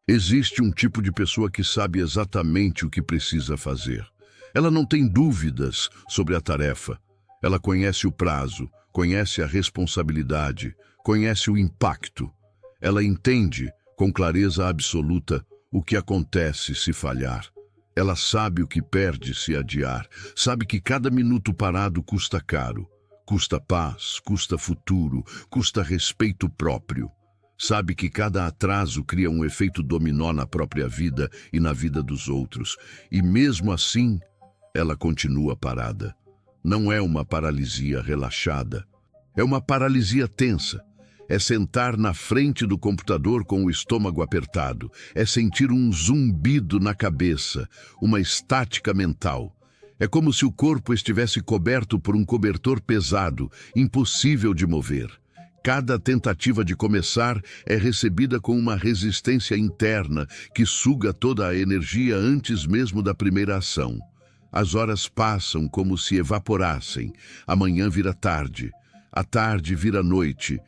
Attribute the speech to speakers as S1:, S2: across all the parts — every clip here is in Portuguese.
S1: Existe um tipo de pessoa que sabe exatamente o que precisa fazer. Ela não tem dúvidas sobre a tarefa. Ela conhece o prazo, conhece a responsabilidade, conhece o impacto. Ela entende, com clareza absoluta, o que acontece se falhar. Ela sabe o que perde se adiar, sabe que cada minuto parado custa caro. Custa paz, custa futuro, custa respeito próprio. Sabe que cada atraso cria um efeito dominó na própria vida e na vida dos outros. E mesmo assim, ela continua parada. Não é uma paralisia relaxada. É uma paralisia tensa. É sentar na frente do computador com o estômago apertado. É sentir um zumbido na cabeça, uma estática mental. É como se o corpo estivesse coberto por um cobertor pesado, impossível de mover. Cada tentativa de começar é recebida com uma resistência interna que suga toda a energia antes mesmo da primeira ação. As horas passam como se evaporassem. Amanhã vira tarde. A tarde vira noite.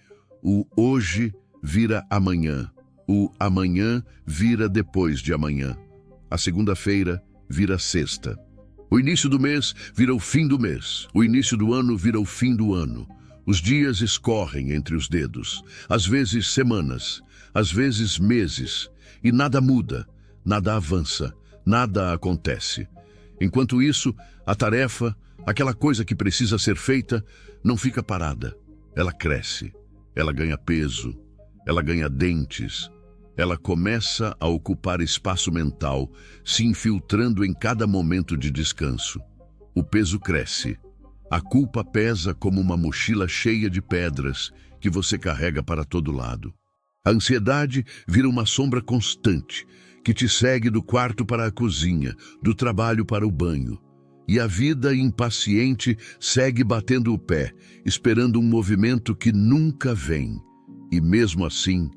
S1: O hoje vira amanhã. O amanhã vira depois de amanhã. A segunda-feira vira sexta. O início do mês vira o fim do mês. O início do ano vira o fim do ano. Os dias escorrem entre os dedos, às vezes semanas, às vezes meses, e nada muda, nada avança, nada acontece. Enquanto isso, a tarefa, aquela coisa que precisa ser feita, não fica parada. Ela cresce, ela ganha peso, ela ganha dentes, ela começa a ocupar espaço mental, se infiltrando em cada momento de descanso. O peso cresce. A culpa pesa como uma mochila cheia de pedras que você carrega para todo lado. A ansiedade vira uma sombra constante que te segue do quarto para a cozinha, do trabalho para o banho. E a vida impaciente segue batendo o pé, esperando um movimento que nunca vem. E mesmo assim,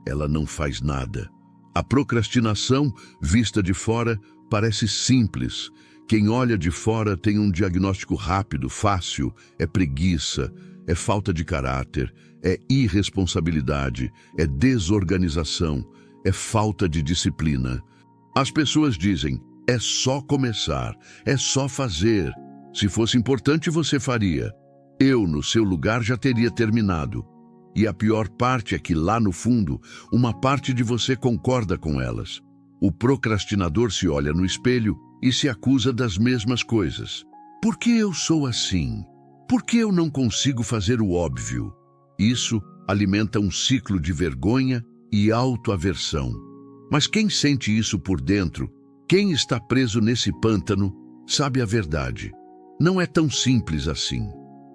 S1: ela não faz nada. A procrastinação, vista de fora, parece simples. Quem olha de fora tem um diagnóstico rápido, fácil. É preguiça, é falta de caráter, é irresponsabilidade, é desorganização, é falta de disciplina. As pessoas dizem, é só começar, é só fazer. Se fosse importante, você faria. Eu, no seu lugar, já teria terminado. E a pior parte é que, lá no fundo, uma parte de você concorda com elas. O procrastinador se olha no espelho e se acusa das mesmas coisas. Por que eu sou assim? Por que eu não consigo fazer o óbvio? Isso alimenta um ciclo de vergonha e autoaversão. Mas quem sente isso por dentro, quem está preso nesse pântano, sabe a verdade. Não é tão simples assim.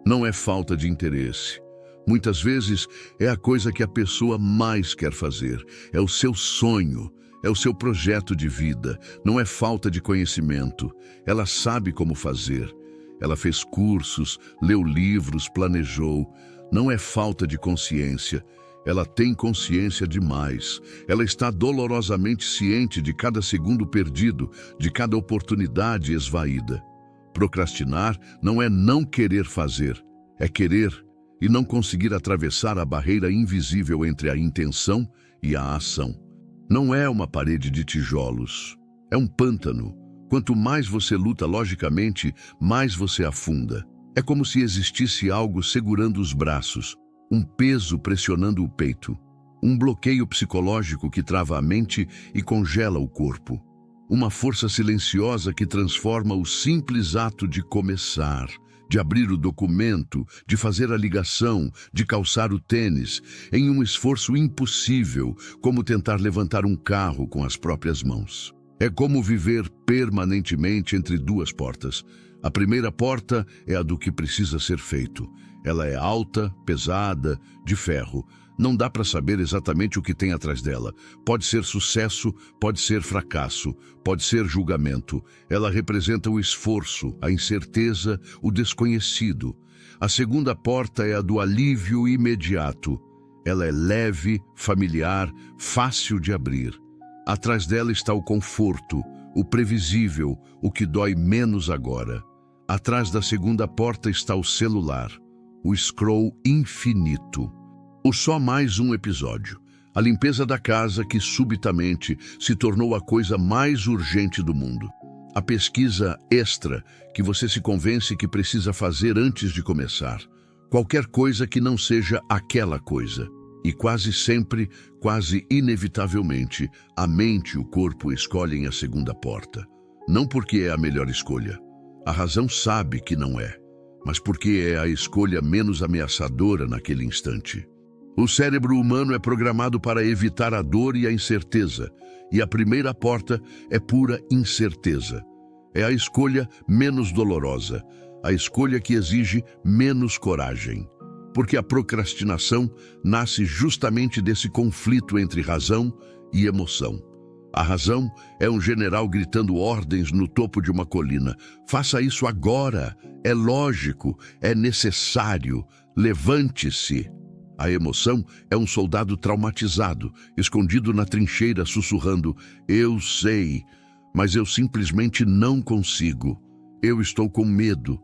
S1: Não é falta de interesse. Muitas vezes é a coisa que a pessoa mais quer fazer. É o seu sonho. É o seu projeto de vida, não é falta de conhecimento. Ela sabe como fazer. Ela fez cursos, leu livros, planejou. Não é falta de consciência. Ela tem consciência demais. Ela está dolorosamente ciente de cada segundo perdido, de cada oportunidade esvaída. Procrastinar não é não querer fazer, é querer e não conseguir atravessar a barreira invisível entre a intenção e a ação. Não é uma parede de tijolos, é um pântano. Quanto mais você luta logicamente, mais você afunda. É como se existisse algo segurando os braços, um peso pressionando o peito, um bloqueio psicológico que trava a mente e congela o corpo. Uma força silenciosa que transforma o simples ato de começar, de abrir o documento, de fazer a ligação, de calçar o tênis, em um esforço impossível, como tentar levantar um carro com as próprias mãos. É como viver permanentemente entre duas portas. A primeira porta é a do que precisa ser feito. Ela é alta, pesada, de ferro. Não dá para saber exatamente o que tem atrás dela. Pode ser sucesso, pode ser fracasso, pode ser julgamento. Ela representa o esforço, a incerteza, o desconhecido. A segunda porta é a do alívio imediato. Ela é leve, familiar, fácil de abrir. Atrás dela está o conforto, o previsível, o que dói menos agora. Atrás da segunda porta está o celular, o scroll infinito. ou só mais um episódio. A limpeza da casa que subitamente se tornou a coisa mais urgente do mundo. A pesquisa extra que você se convence que precisa fazer antes de começar. Qualquer coisa que não seja aquela coisa. E quase sempre, quase inevitavelmente, a mente e o corpo escolhem a segunda porta. Não porque é a melhor escolha. A razão sabe que não é, mas porque é a escolha menos ameaçadora naquele instante. O cérebro humano é programado para evitar a dor e a incerteza, e a primeira porta é pura incerteza. É a escolha menos dolorosa, a escolha que exige menos coragem. Porque a procrastinação nasce justamente desse conflito entre razão e emoção. A razão é um general gritando ordens no topo de uma colina. Faça isso agora, é lógico, é necessário, levante-se. A emoção é um soldado traumatizado, escondido na trincheira, sussurrando: eu sei, mas eu simplesmente não consigo. Eu estou com medo.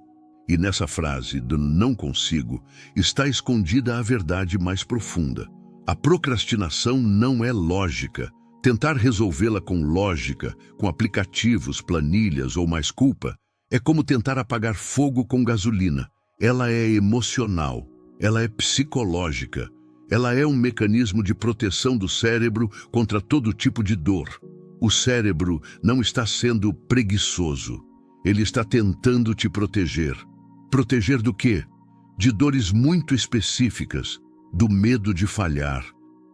S1: E nessa frase do não consigo está escondida a verdade mais profunda. A procrastinação não é lógica. Tentar resolvê-la com lógica, com aplicativos, planilhas ou mais culpa, é como tentar apagar fogo com gasolina. Ela é emocional. Ela é psicológica. Ela é um mecanismo de proteção do cérebro contra todo tipo de dor. O cérebro não está sendo preguiçoso. Ele está tentando te proteger. Proteger do quê? De dores muito específicas, do medo de falhar.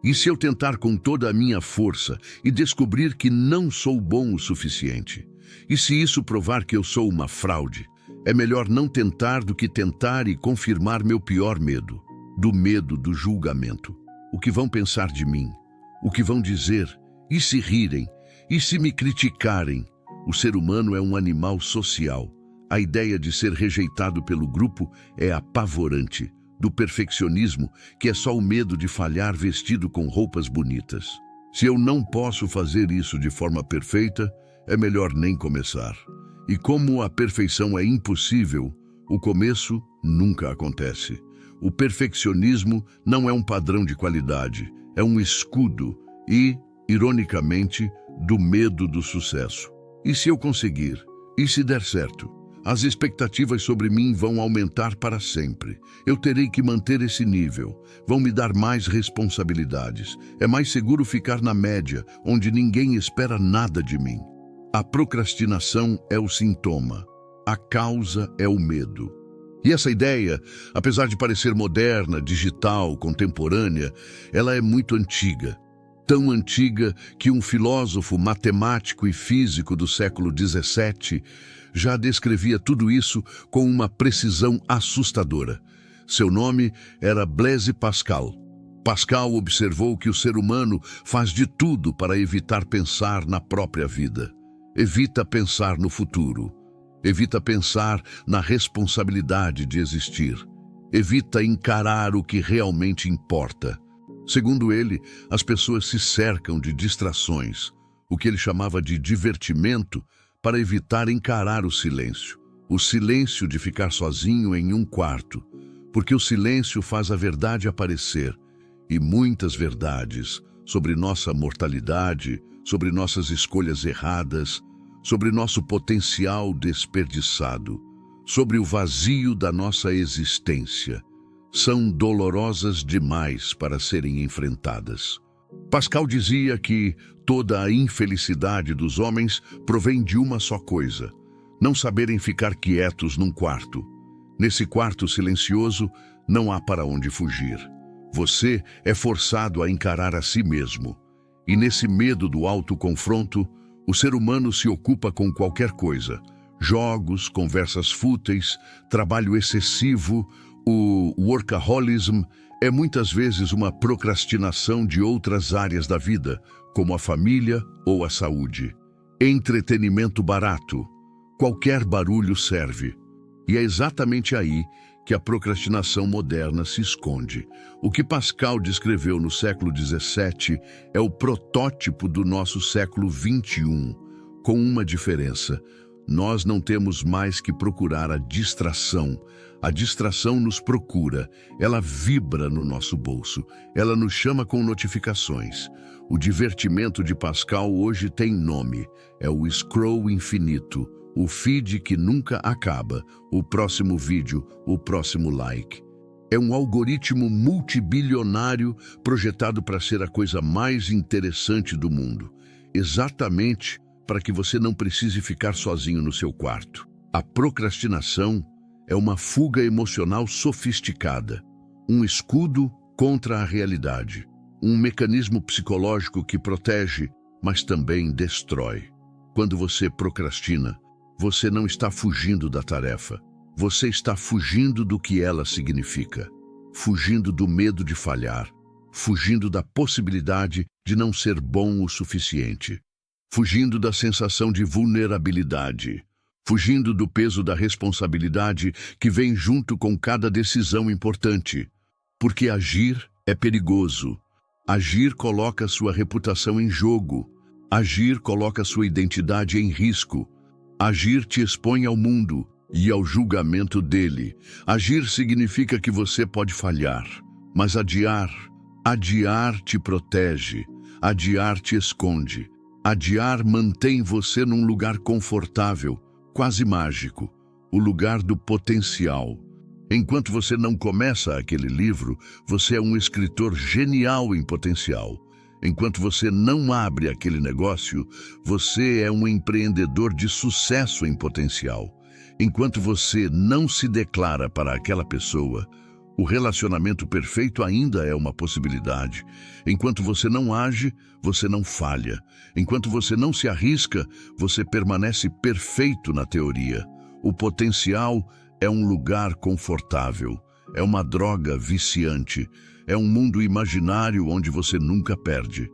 S1: E se eu tentar com toda a minha força e descobrir que não sou bom o suficiente? E se isso provar que eu sou uma fraude? É melhor não tentar do que tentar e confirmar meu pior medo, do medo do julgamento. O que vão pensar de mim? O que vão dizer? E se rirem? E se me criticarem? O ser humano é um animal social. A ideia de ser rejeitado pelo grupo é apavorante. Do perfeccionismo, que é só o medo de falhar vestido com roupas bonitas. Se eu não posso fazer isso de forma perfeita, é melhor nem começar. E como a perfeição é impossível, o começo nunca acontece. O perfeccionismo não é um padrão de qualidade, é um escudo e, ironicamente, do medo do sucesso. E se eu conseguir? E se der certo? As expectativas sobre mim vão aumentar para sempre. Eu terei que manter esse nível. Vão me dar mais responsabilidades. É mais seguro ficar na média, onde ninguém espera nada de mim. A procrastinação é o sintoma. A causa é o medo. E essa ideia, apesar de parecer moderna, digital, contemporânea, ela é muito antiga. Tão antiga que um filósofo matemático e físico do século XVII já descrevia tudo isso com uma precisão assustadora. Seu nome era Blaise Pascal. Pascal observou que o ser humano faz de tudo para evitar pensar na própria vida. Evita pensar no futuro. Evita pensar na responsabilidade de existir. Evita encarar o que realmente importa. Segundo ele, as pessoas se cercam de distrações, o que ele chamava de divertimento, para evitar encarar o silêncio. O silêncio de ficar sozinho em um quarto, porque o silêncio faz a verdade aparecer, e muitas verdades sobre nossa mortalidade, sobre nossas escolhas erradas, sobre nosso potencial desperdiçado, sobre o vazio da nossa existência, são dolorosas demais para serem enfrentadas. Pascal dizia que toda a infelicidade dos homens provém de uma só coisa: não saberem ficar quietos num quarto. Nesse quarto silencioso, não há para onde fugir. Você é forçado a encarar a si mesmo. E nesse medo do autoconfronto, o ser humano se ocupa com qualquer coisa. Jogos, conversas fúteis, trabalho excessivo. O workaholism é muitas vezes uma procrastinação de outras áreas da vida, como a família ou a saúde. Entretenimento barato. Qualquer barulho serve. E é exatamente aí que a procrastinação moderna se esconde. O que Pascal descreveu no século XVII é o protótipo do nosso século XXI, com uma diferença. Nós não temos mais que procurar a distração. A distração nos procura, ela vibra no nosso bolso, ela nos chama com notificações. O divertimento de Pascal hoje tem nome, é o scroll infinito, o feed que nunca acaba, o próximo vídeo, o próximo like. É um algoritmo multibilionário projetado para ser a coisa mais interessante do mundo, exatamente para que você não precise ficar sozinho no seu quarto. A procrastinação é uma fuga emocional sofisticada, um escudo contra a realidade, um mecanismo psicológico que protege, mas também destrói. Quando você procrastina, você não está fugindo da tarefa, você está fugindo do que ela significa, fugindo do medo de falhar, fugindo da possibilidade de não ser bom o suficiente, fugindo da sensação de vulnerabilidade, fugindo do peso da responsabilidade que vem junto com cada decisão importante. Porque agir é perigoso. Agir coloca sua reputação em jogo. Agir coloca sua identidade em risco. Agir te expõe ao mundo e ao julgamento dele. Agir significa que você pode falhar, mas adiar te protege, adiar te esconde. Adiar mantém você num lugar confortável, quase mágico, o lugar do potencial. Enquanto você não começa aquele livro, você é um escritor genial em potencial. Enquanto você não abre aquele negócio, você é um empreendedor de sucesso em potencial. Enquanto você não se declara para aquela pessoa, o relacionamento perfeito ainda é uma possibilidade. Enquanto você não age, você não falha. Enquanto você não se arrisca, você permanece perfeito na teoria. O potencial é um lugar confortável, é uma droga viciante, é um mundo imaginário onde você nunca perde.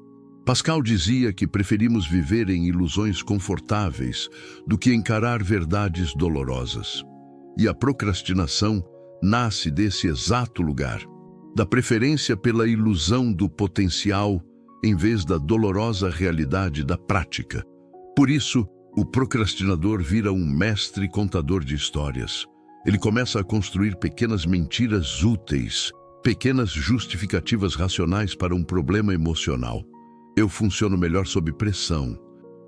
S1: Pascal dizia que preferimos viver em ilusões confortáveis do que encarar verdades dolorosas. E a procrastinação nasce desse exato lugar, da preferência pela ilusão do potencial em vez da dolorosa realidade da prática. Por isso, o procrastinador vira um mestre contador de histórias. Ele começa a construir pequenas mentiras úteis, pequenas justificativas racionais para um problema emocional. Eu funciono melhor sob pressão.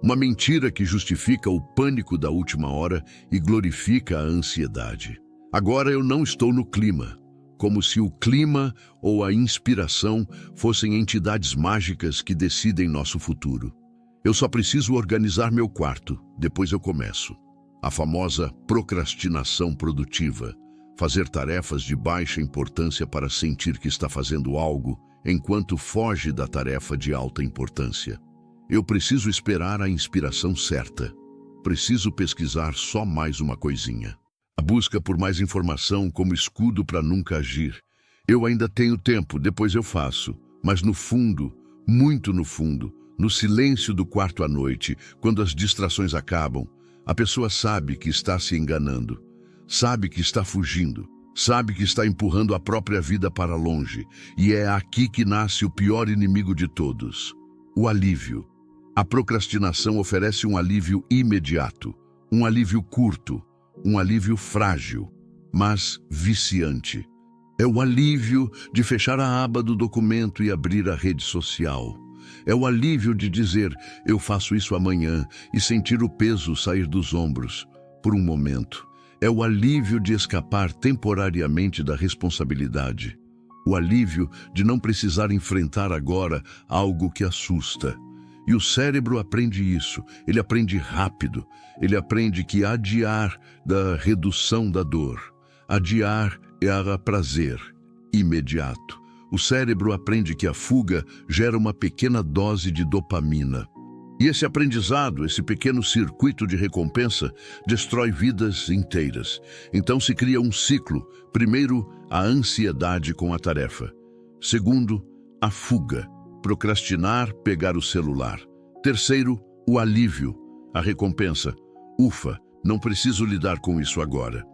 S1: Uma mentira que justifica o pânico da última hora e glorifica a ansiedade. Agora eu não estou no clima, como se o clima ou a inspiração fossem entidades mágicas que decidem nosso futuro. Eu só preciso organizar meu quarto, depois eu começo. A famosa procrastinação produtiva, fazer tarefas de baixa importância para sentir que está fazendo algo, enquanto foge da tarefa de alta importância. Eu preciso esperar a inspiração certa. Preciso pesquisar só mais uma coisinha. A busca por mais informação como escudo para nunca agir. Eu ainda tenho tempo, depois eu faço. Mas no fundo, muito no fundo, no silêncio do quarto à noite, quando as distrações acabam, a pessoa sabe que está se enganando, sabe que está fugindo, sabe que está empurrando a própria vida para longe. E é aqui que nasce o pior inimigo de todos, o alívio. A procrastinação oferece um alívio imediato, um alívio curto, um alívio frágil, mas viciante. É o alívio de fechar a aba do documento e abrir a rede social. É o alívio de dizer, eu faço isso amanhã, e sentir o peso sair dos ombros, por um momento. É o alívio de escapar temporariamente da responsabilidade. O alívio de não precisar enfrentar agora algo que assusta. E o cérebro aprende isso, ele aprende rápido, ele aprende que adiar da redução da dor, adiar é prazer imediato. O cérebro aprende que a fuga gera uma pequena dose de dopamina. E esse aprendizado, esse pequeno circuito de recompensa, destrói vidas inteiras. Então se cria um ciclo. Primeiro, a ansiedade com a tarefa. Segundo, a fuga. Procrastinar, pegar o celular. Terceiro, o alívio, a recompensa. Ufa, não preciso lidar com isso agora.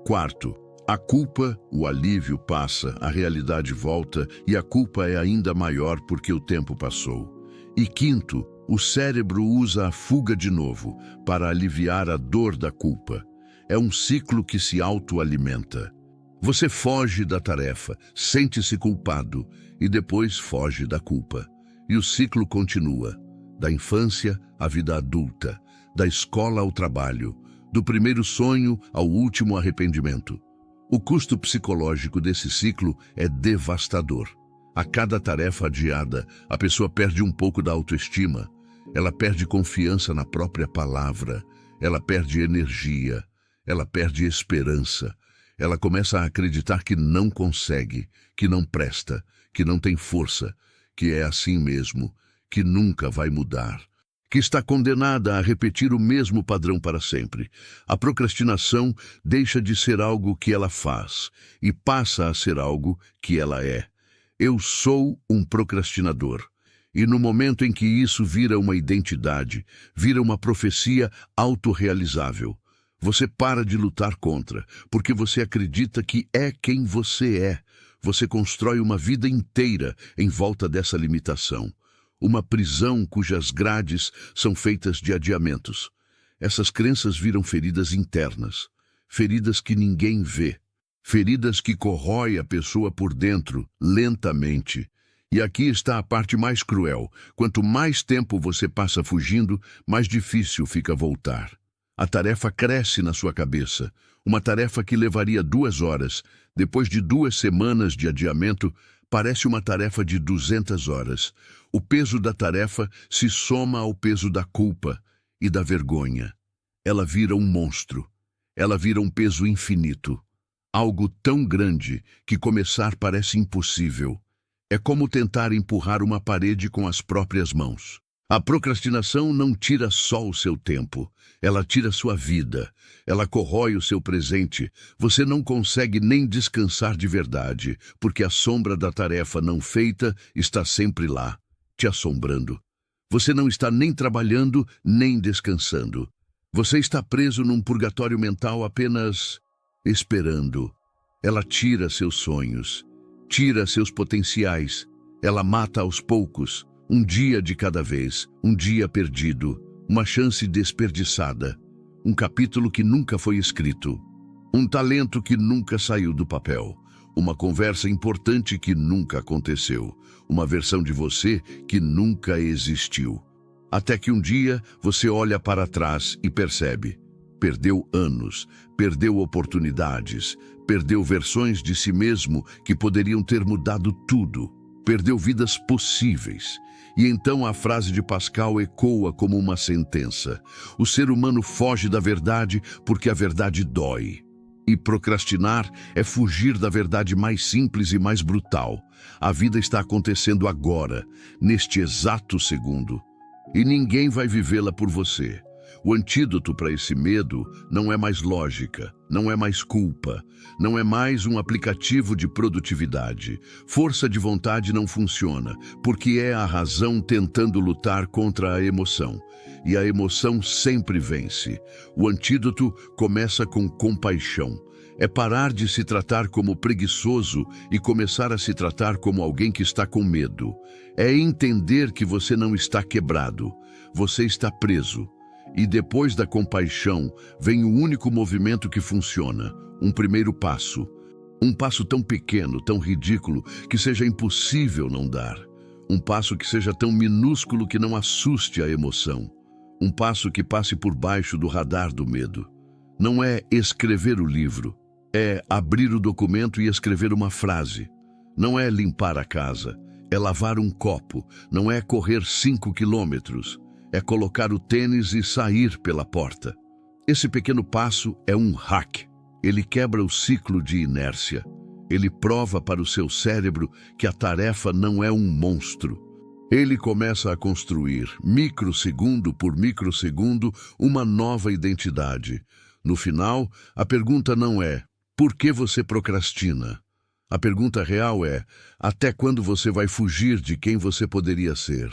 S1: Quarto, a culpa, o alívio passa, a realidade volta e a culpa é ainda maior porque o tempo passou. E quinto, o cérebro usa a fuga de novo para aliviar a dor da culpa. É um ciclo que se autoalimenta. Você foge da tarefa, sente-se culpado e depois foge da culpa. E o ciclo continua, da infância à vida adulta, da escola ao trabalho, do primeiro sonho ao último arrependimento. O custo psicológico desse ciclo é devastador. A cada tarefa adiada, a pessoa perde um pouco da autoestima, ela perde confiança na própria palavra, ela perde energia, ela perde esperança, ela começa a acreditar que não consegue, que não presta, que não tem força, que é assim mesmo, que nunca vai mudar, que está condenada a repetir o mesmo padrão para sempre. A procrastinação deixa de ser algo que ela faz e passa a ser algo que ela é. Eu sou um procrastinador. E no momento em que isso vira uma identidade, vira uma profecia autorrealizável, você para de lutar contra, porque você acredita que é quem você é. Você constrói uma vida inteira em volta dessa limitação. Uma prisão cujas grades são feitas de adiamentos. Essas crenças viram feridas internas, feridas que ninguém vê, feridas que corroem a pessoa por dentro, lentamente. E aqui está a parte mais cruel. Quanto mais tempo você passa fugindo, mais difícil fica voltar. A tarefa cresce na sua cabeça. Uma tarefa que levaria 2 horas, depois de 2 semanas de adiamento, parece uma tarefa de 200 horas. O peso da tarefa se soma ao peso da culpa e da vergonha. Ela vira um monstro. Ela vira um peso infinito. Algo tão grande que começar parece impossível. É como tentar empurrar uma parede com as próprias mãos. A procrastinação não tira só o seu tempo, ela tira sua vida, ela corrói o seu presente. Você não consegue nem descansar de verdade, porque a sombra da tarefa não feita está sempre lá, te assombrando. Você não está nem trabalhando, nem descansando. Você está preso num purgatório mental apenas esperando. Ela tira seus sonhos, tira seus potenciais, ela mata aos poucos, um dia de cada vez, um dia perdido, uma chance desperdiçada, um capítulo que nunca foi escrito, um talento que nunca saiu do papel, uma conversa importante que nunca aconteceu, uma versão de você que nunca existiu. Até que um dia você olha para trás e percebe: perdeu anos, perdeu oportunidades, perdeu versões de si mesmo que poderiam ter mudado tudo, perdeu vidas possíveis. E então a frase de Pascal ecoa como uma sentença: o ser humano foge da verdade porque a verdade dói. E procrastinar é fugir da verdade mais simples e mais brutal. A vida está acontecendo agora, neste exato segundo. E ninguém vai vivê-la por você. O antídoto para esse medo não é mais lógica, não é mais culpa, não é mais um aplicativo de produtividade. Força de vontade não funciona, porque é a razão tentando lutar contra a emoção. E a emoção sempre vence. O antídoto começa com compaixão. É parar de se tratar como preguiçoso e começar a se tratar como alguém que está com medo. É entender que você não está quebrado, você está preso. E depois da compaixão vem o único movimento que funciona, um primeiro passo. Um passo tão pequeno, tão ridículo, que seja impossível não dar. Um passo que seja tão minúsculo que não assuste a emoção. Um passo que passe por baixo do radar do medo. Não é escrever o livro, é abrir o documento e escrever uma frase. Não é limpar a casa, é lavar um copo. Não é correr 5 quilômetros. É colocar o tênis e sair pela porta. Esse pequeno passo é um hack. Ele quebra o ciclo de inércia. Ele prova para o seu cérebro que a tarefa não é um monstro. Ele começa a construir, microsegundo por microsegundo, uma nova identidade. No final, a pergunta não é: por que você procrastina? A pergunta real é: até quando você vai fugir de quem você poderia ser?